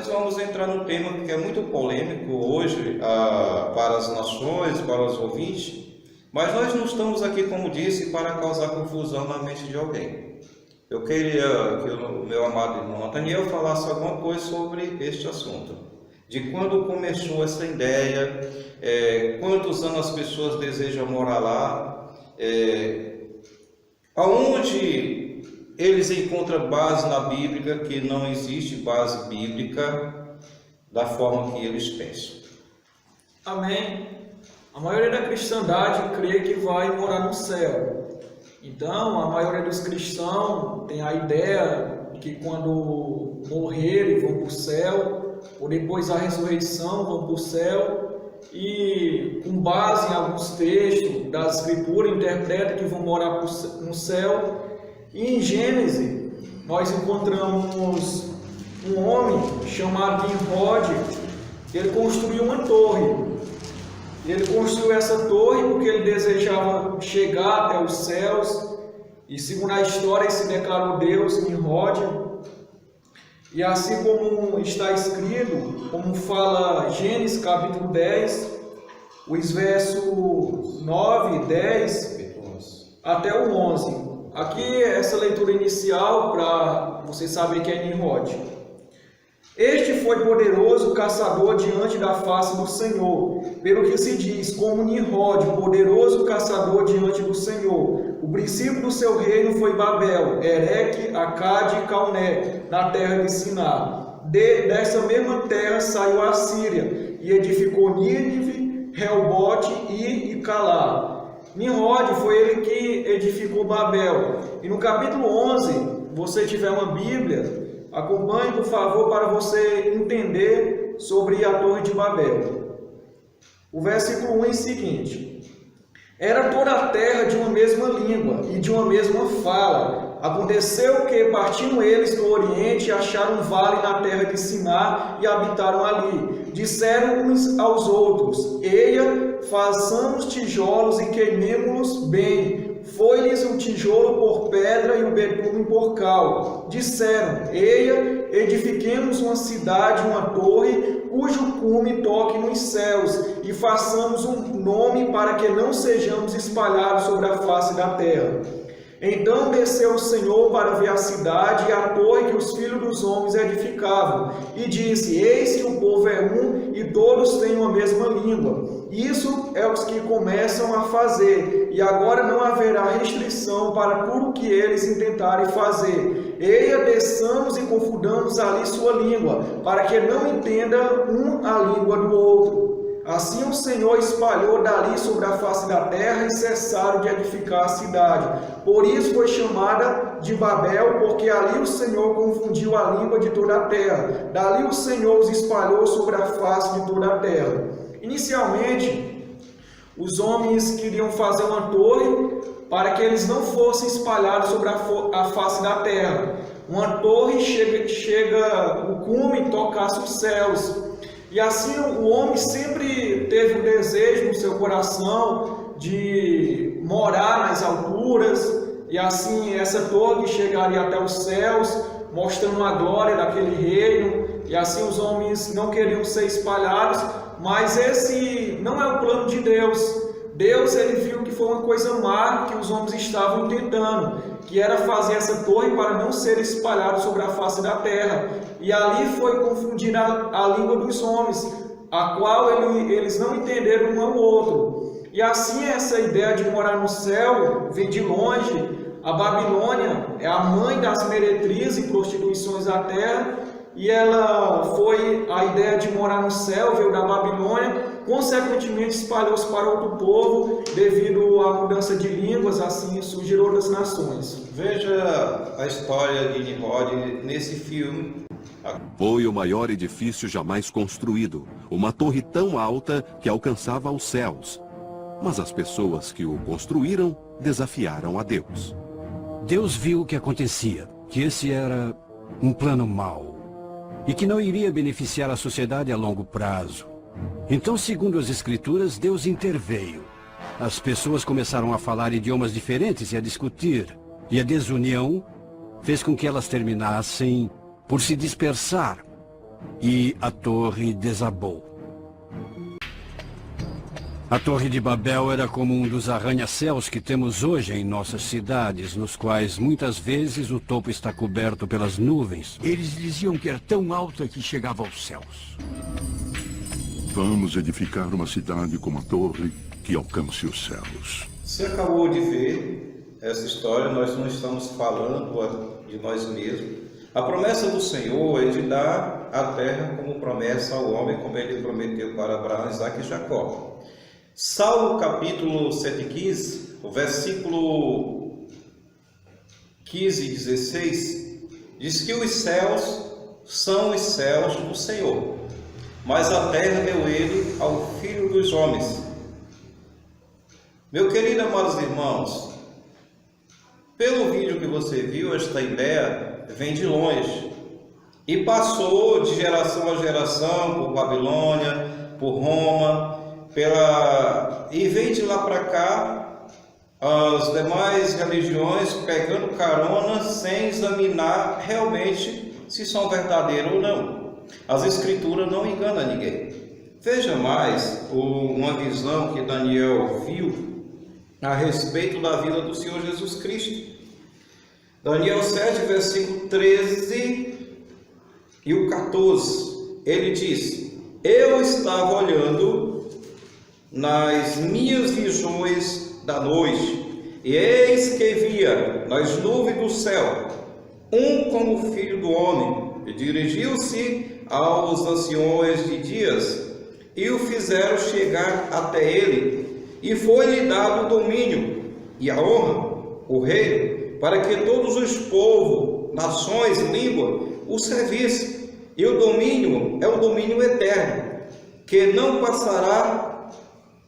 nós vamos entrar num tema que é muito polêmico hoje para as nações, para os ouvintes, mas nós não estamos aqui, como disse, para causar confusão na mente de alguém. Eu queria que o meu amado irmão Nathaniel falasse alguma coisa sobre este assunto. De quando começou essa ideia, quantos anos as pessoas desejam morar lá, aonde eles encontram base na Bíblia, que não existe base bíblica da forma que eles pensam. Amém. A maioria da cristandade crê que vai morar no céu. Então, a maioria dos cristãos tem a ideia de que quando morrerem vão para o céu, ou depois da ressurreição vão para o céu, e com base em alguns textos da Escritura interpreta que vão morar no céu. E em Gênesis nós encontramos um homem chamado Nimrod. Ele construiu uma torre. Ele construiu essa torre porque ele desejava chegar até os céus, e segundo a história ele se declarou Deus, Nimrod. E assim como está escrito, como fala Gênesis capítulo 10, os versos 9, 10 até o 11. Aqui essa leitura inicial para você saber quem é Nimrod. Este foi poderoso caçador diante da face do Senhor, pelo que se diz, como Nimrod, poderoso caçador diante do Senhor. O princípio do seu reino foi Babel, Ereque, Acade e Calné, na terra de Siná. Dessa mesma terra saiu a Síria, e edificou Nínive, Reobote e Calá. Nimrod foi ele que edificou Babel. E no capítulo 11, você tiver uma Bíblia, acompanhe, por favor, para você entender sobre a Torre de Babel. O versículo 1 é o seguinte: era toda a terra de uma mesma língua e de uma mesma fala. Aconteceu que, partindo eles do Oriente, acharam um vale na terra de Siná e habitaram ali. Disseram uns aos outros: eia, façamos tijolos e queimemo-los bem. Foi-lhes o tijolo por pedra e o betume por cal. Disseram: eia, edifiquemos uma cidade, uma torre, cujo cume toque nos céus, e façamos um nome para que não sejamos espalhados sobre a face da terra. Então desceu o Senhor para ver a cidade e a torre que os filhos dos homens edificavam, e disse: eis que o povo é um, e todos têm uma mesma língua. Isso é os que começam a fazer, e agora não haverá restrição para tudo que eles intentarem fazer. Eia, desçamos e confundamos ali sua língua, para que não entenda um a língua do outro. Assim o Senhor espalhou dali sobre a face da terra, e cessaram de edificar a cidade. Por isso foi chamada de Babel, porque ali o Senhor confundiu a língua de toda a terra. Dali o Senhor os espalhou sobre a face de toda a terra. Inicialmente, os homens queriam fazer uma torre para que eles não fossem espalhados sobre a face da terra. Uma torre chega o cume e tocasse os céus. E assim o homem sempre teve o desejo no seu coração de morar nas alturas, e assim essa torre chegaria até os céus, mostrando a glória daquele reino, e assim os homens não queriam ser espalhados, mas esse não é o plano de Deus. Deus, ele viu que foi uma coisa má que os homens estavam tentando, que era fazer essa torre para não ser espalhado sobre a face da terra. E ali foi confundida a língua dos homens, a qual eles não entenderam um ao outro. E assim essa ideia de morar no céu vem de longe. A Babilônia é a mãe das meretrizes e prostituições da terra, e ela foi, a ideia de morar no céu veio da Babilônia, consequentemente espalhou-se para outro povo, devido à mudança de línguas, assim surgiram outras nações. Veja a história de Nimrod nesse filme. Foi o maior edifício jamais construído, uma torre tão alta que alcançava os céus. Mas as pessoas que o construíram desafiaram a Deus. Deus viu o que acontecia, que esse era um plano mau e que não iria beneficiar a sociedade a longo prazo. Então, segundo as Escrituras, Deus interveio. As pessoas começaram a falar idiomas diferentes e a discutir, e a desunião fez com que elas terminassem por se dispersar. e a torre desabou. A Torre de Babel era como um dos arranha-céus que temos hoje em nossas cidades, nos quais muitas vezes o topo está coberto pelas nuvens. Eles diziam que era tão alta que chegava aos céus. Vamos edificar uma cidade com uma torre que alcance os céus. Você acabou de ver essa história, nós não estamos falando de nós mesmos. A promessa do Senhor é de dar a terra como promessa ao homem, como ele prometeu para Abraão, Isaque e Jacó. Salmo capítulo 115, o versículo 15 e 16, diz que os céus são os céus do Senhor, mas a terra deu ele ao Filho dos homens. Meu querido, amados irmãos, pelo vídeo que você viu, esta ideia vem de longe e passou de geração a geração por Babilônia, por Roma, e vem de lá para cá as demais religiões pegando carona sem examinar realmente se são verdadeiras ou não. As escrituras não enganam ninguém. Veja mais uma visão que Daniel viu a respeito da vida do Senhor Jesus Cristo. Daniel 7, versículo 13 e o 14, ele diz: eu estava olhando nas minhas visões da noite, e eis que via nas nuvens do céu um como filho do homem, e dirigiu-se aos anciões de dias, e o fizeram chegar até ele, e foi-lhe dado o domínio e a honra, o reino, para que todos os povos, nações e línguas o servissem. E o domínio é o domínio eterno, que não passará,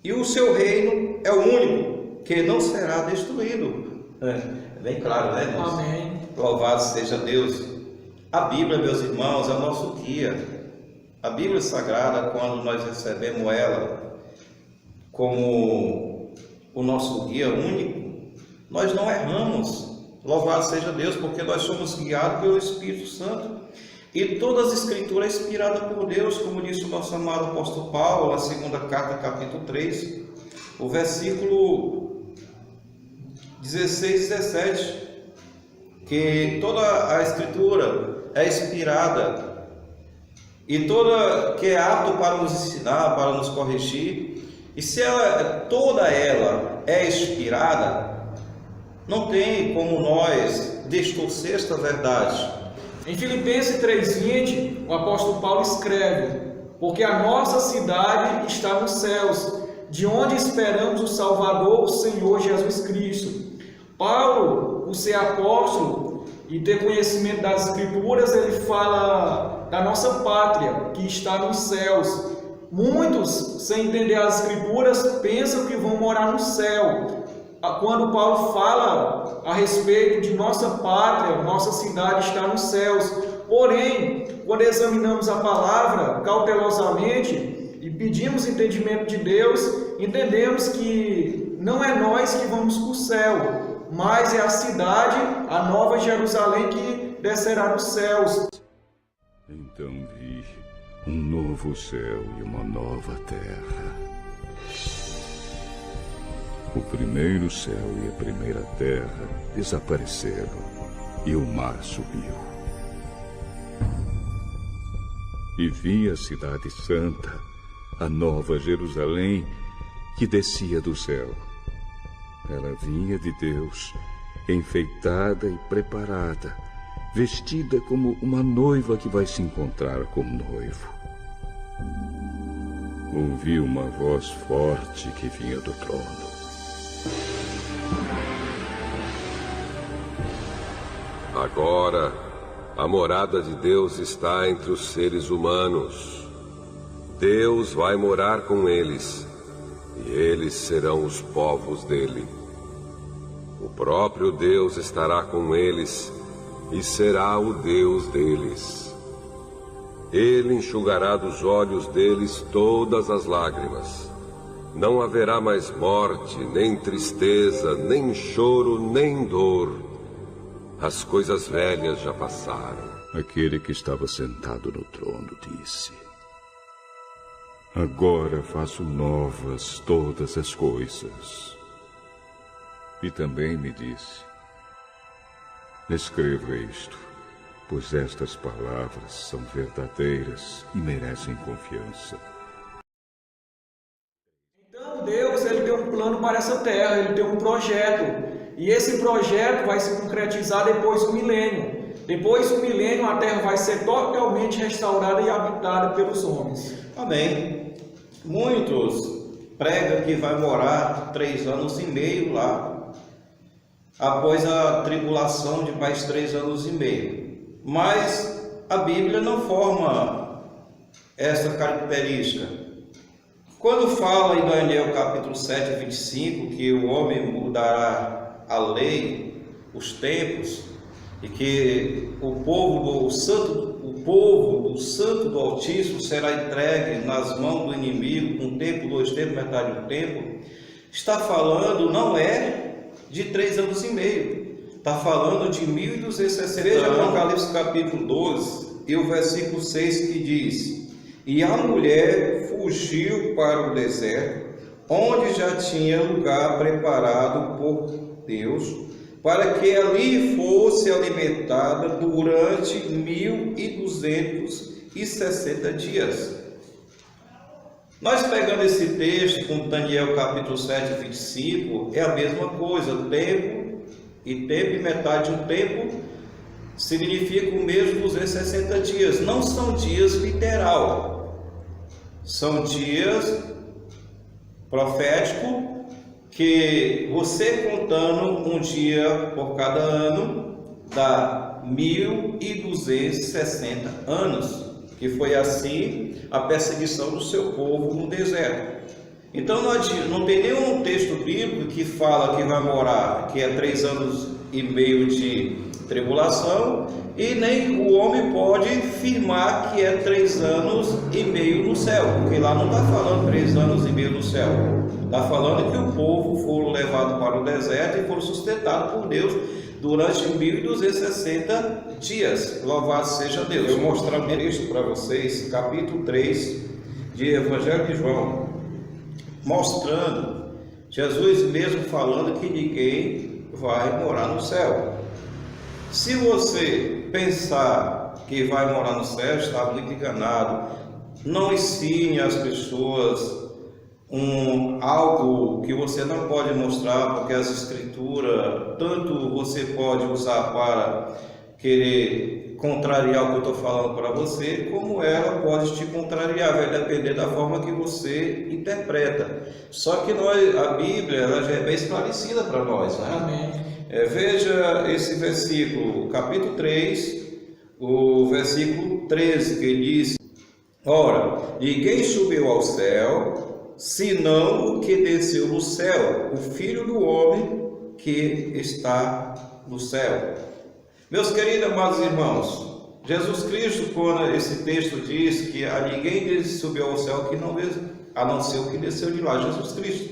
e o seu reino é o único, que não será destruído. É bem claro, né, irmãos? Amém. Louvado seja Deus. A Bíblia, meus irmãos, é o nosso guia. A Bíblia Sagrada, quando nós recebemos ela como o nosso guia único, nós não erramos. Louvado seja Deus, porque nós somos guiados pelo Espírito Santo. E todas as escrituras inspiradas por Deus, como disse o nosso amado apóstolo Paulo, na segunda carta, capítulo 3, o versículo 16 e 17, que toda a escritura é inspirada e toda que é apto para nos ensinar, para nos corrigir, e se toda ela é inspirada, não tem como nós distorcer esta verdade. Em Filipenses 3,20, o apóstolo Paulo escreve: porque a nossa cidade está nos céus, de onde esperamos o Salvador, o Senhor Jesus Cristo. Paulo, por ser apóstolo e ter conhecimento das Escrituras, ele fala da nossa pátria, que está nos céus. Muitos, sem entender as Escrituras, pensam que vão morar no céu. Quando Paulo fala a respeito de nossa pátria, nossa cidade está nos céus. Porém, quando examinamos a palavra cautelosamente e pedimos entendimento de Deus, entendemos que não é nós que vamos para o céu, mas é a cidade, a nova Jerusalém, que descerá dos céus. Então vi um novo céu e uma nova terra. O primeiro céu e a primeira terra desapareceram, e o mar subiu. E vi a cidade santa, a nova Jerusalém, que descia do céu. Ela vinha de Deus, enfeitada e preparada, vestida como uma noiva que vai se encontrar com o noivo. Ouvi uma voz forte que vinha do trono. Agora, a morada de Deus está entre os seres humanos. Deus vai morar com eles, e eles serão os povos dele. O próprio Deus estará com eles, e será o Deus deles. Ele enxugará dos olhos deles todas as lágrimas. Não haverá mais morte, nem tristeza, nem choro, nem dor. As coisas velhas já passaram. aquele que estava sentado no trono disse: Agora faço novas todas as coisas. E também me disse: Escreva isto, pois estas palavras são verdadeiras e merecem confiança. Então Deus, ele tem um plano para essa terra, ele tem um projeto. E esse projeto vai se concretizar depois do milênio. Depois do milênio, a terra vai ser totalmente restaurada e habitada pelos homens. Amém. Muitos pregam que vai morar 3 anos e meio lá, após a tribulação de mais 3 anos e meio. Mas a Bíblia não forma essa característica. Quando fala em Daniel capítulo 7, 25, que o homem mudará a lei, os tempos, e que o povo do santo do Altíssimo será entregue nas mãos do inimigo, 1 tempo, 2 tempos, metade do tempo, está falando, não é de 3 anos e meio, está falando de 1260 Veja anos. Apocalipse capítulo 12 e o versículo 6 que diz: E a mulher fugiu para o deserto, onde já tinha lugar preparado por Deus, para que ali fosse alimentada durante 1260 dias. Nós pegando esse texto com Daniel capítulo 7, 25, é a mesma coisa. Tempo e metade de um tempo significa o mesmo 260 dias. Não são dias literal, são dias proféticos, que você contando um dia por cada ano dá 1260 anos, que foi assim a perseguição do seu povo no deserto. Então não tem nenhum texto bíblico que fala que vai morar, que é 3 anos e meio de tribulação, e nem o homem pode afirmar que é 3 anos e meio no céu, porque lá não está falando 3 anos e meio no céu. Está falando que o povo foram levados para o deserto e foram sustentados por Deus durante 1260 dias. Louvado seja Deus. Eu vou mostrar um texto para vocês, capítulo 3 de Evangelho de João, mostrando Jesus mesmo falando que ninguém vai morar no céu. Se você pensar que vai morar no céu, está muito enganado. Não ensine às pessoas algo que você não pode mostrar, porque as escrituras, tanto você pode usar para querer contrariar o que eu estou falando para você, como ela pode te contrariar, vai depender da forma que você interpreta. Só que a Bíblia ela já é bem esclarecida para nós, né? Amém. Veja esse versículo, capítulo 3, o versículo 13, que diz: Ora, ninguém subiu ao céu, senão o que desceu do céu, o Filho do Homem que está no céu. Meus queridos amados irmãos, Jesus Cristo, quando esse texto diz que a ninguém subiu ao céu que não a não ser o que desceu de lá, Jesus Cristo,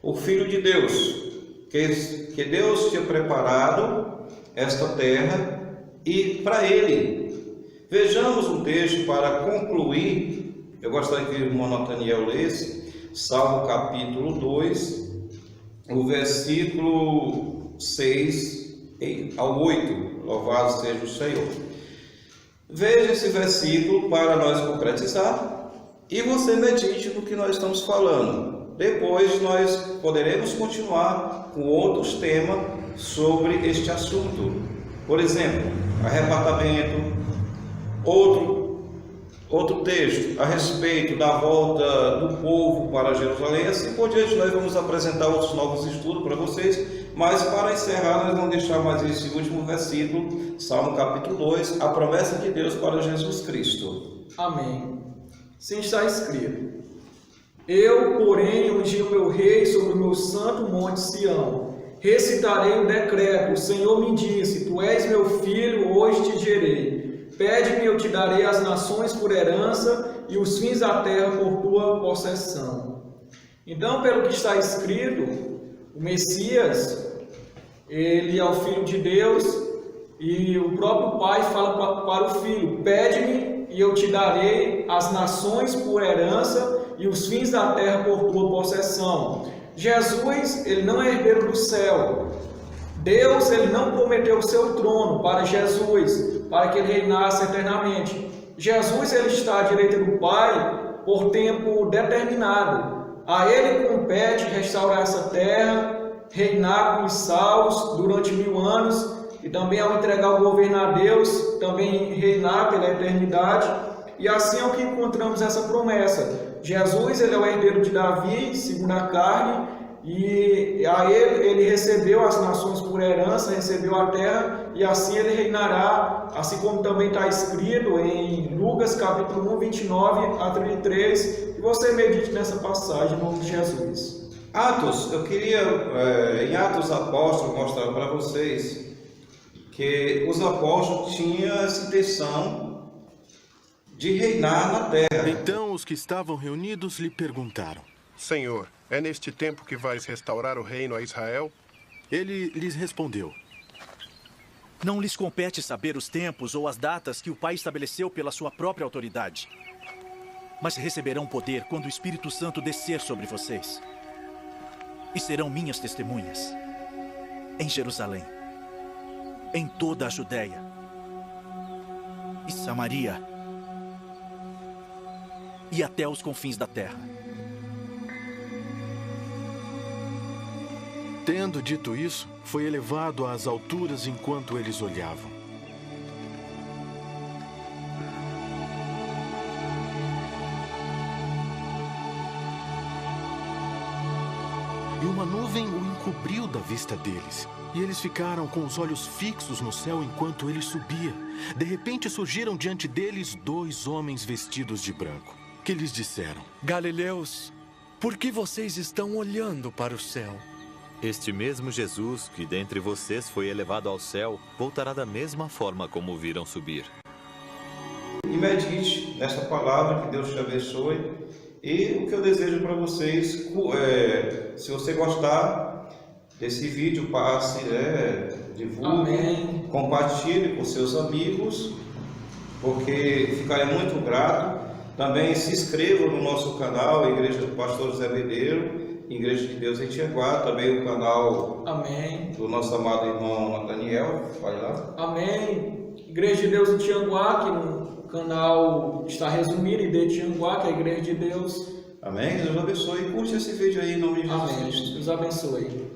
o Filho de Deus, que Deus tinha preparado esta terra e para Ele. Vejamos um texto para concluir. Eu gostaria que o irmão Nathaniel lesse Salmo capítulo 2, o versículo 6 ao 8. Louvado seja o Senhor. Veja esse versículo para nós concretizar e você medite no que nós estamos falando. Depois nós poderemos continuar com outros temas sobre este assunto. Por exemplo, arrebatamento. Outro texto a respeito da volta do povo para Jerusalém. Assim por diante, nós vamos apresentar outros novos estudos para vocês. Mas para encerrar, nós vamos deixar mais esse último versículo, Salmo capítulo 2, a promessa de Deus para Jesus Cristo. Amém. Sim, está escrito: Eu, porém, ungi o meu rei sobre o meu santo monte Sião. Recitarei o decreto. O Senhor me disse: Tu és meu filho, hoje te gerei. Pede-me, eu te darei as nações por herança e os fins da terra por tua possessão. Então, pelo que está escrito, o Messias, ele é o Filho de Deus, E o próprio pai fala para o filho: pede-me e eu te darei as nações por herança e os fins da terra por tua possessão. Jesus, ele não é herdeiro do céu. Deus, ele não prometeu o seu trono para Jesus, para que ele reinasse eternamente. Jesus, ele está à direita do Pai por tempo determinado. A ele compete restaurar essa terra, reinar com os salvos durante 1000 anos, e também ao entregar o governo a Deus, também reinar pela eternidade. E assim é o que encontramos essa promessa. Jesus, ele é o herdeiro de Davi, segundo a carne, e a ele recebeu as nações por herança, recebeu a terra, e assim ele reinará, assim como também está escrito em Lucas capítulo 1, 29 a 33, e você medite nessa passagem em nome de Jesus. Atos, eu queria, em Atos Apóstolos, mostrar para vocês que os apóstolos tinham essa intenção de reinar na terra. Então os que estavam reunidos lhe perguntaram: Senhor, é neste tempo que vais restaurar o reino a Israel? Ele lhes respondeu: Não lhes compete saber os tempos ou as datas que o Pai estabeleceu pela sua própria autoridade. Mas receberão poder quando o Espírito Santo descer sobre vocês. E serão minhas testemunhas em Jerusalém, em toda a Judéia e Samaria e até os confins da terra. Tendo dito isso, foi elevado às alturas enquanto eles olhavam. E uma nuvem o encobriu da vista deles. E eles ficaram com os olhos fixos no céu enquanto ele subia. De repente surgiram diante deles 2 homens vestidos de branco, que lhes disseram: Galileus, por que vocês estão olhando para o céu? Este mesmo Jesus, que dentre vocês foi elevado ao céu, voltará da mesma forma como o viram subir. E medite nessa palavra, que Deus te abençoe. E o que eu desejo para vocês, se você gostar desse vídeo, passe, divulgue, Amém. Compartilhe com seus amigos, porque ficarei muito grato. Também se inscreva no nosso canal, Igreja do Pastor José Medeiro, Igreja de Deus em Tianguá, também o canal Amém. do nosso amado irmão Daniel, vai lá. Amém. Igreja de Deus em Tianguá, que no canal está resumido, ID Tianguá, que é a Igreja de Deus. Amém. Deus abençoe. Curte esse vídeo aí em nome de Jesus. Amém. Deus abençoe.